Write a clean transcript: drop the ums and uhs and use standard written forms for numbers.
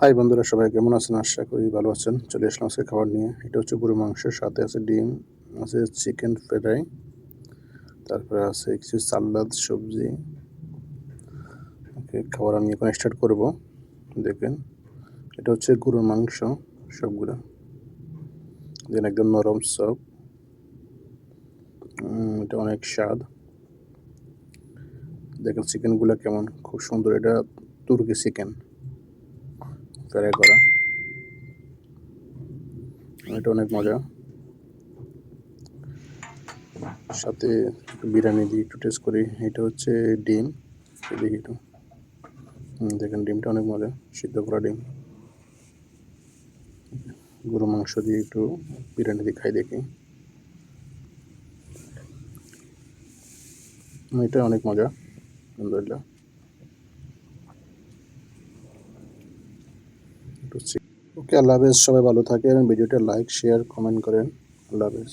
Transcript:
High বন্ধুরা, সবাই কেমন আছেন? আশা করি ভালো আছেন। চলে আসলাম আজকে খাবার নিয়ে। এটা হচ্ছে গরুর মাংস, সাথে আছে ডিম, আছে চিকেন ফ্রাই, তারপরে আছে কিছু সালাদ, সবজি। ওকে, খাবার আমি এখন স্টার্ট করব। দেখেন, এটা হচ্ছে গরুর মাংস সবগুলা। দেখেন একদম নরম সফট। এটা অনেক স্বাদ। দেখেন চিকেনগুলা কেমন, খুব সুন্দর। এটা তুর্কি চিকেন ফ্রাই করা। এটা অনেক মজা। সাথে বিরিয়ানি দিয়ে একটু টেস্ট করি। এটা হচ্ছে ডিম, দেখি একটু। দেখেন ডিমটা অনেক মজা, সিদ্ধ করা ডিম। গরু মাংস দিয়ে একটু বিরিয়ানি দিয়ে খাই দেখি। এটা অনেক মজা, আলহামদুলিল্লাহ। ওকে, আল্লাহ হাফেজ। সবাই ভালো থাকেন। ভিডিওটা লাইক, শেয়ার, কমেন্ট করেন। আল্লাহ হাফেজ।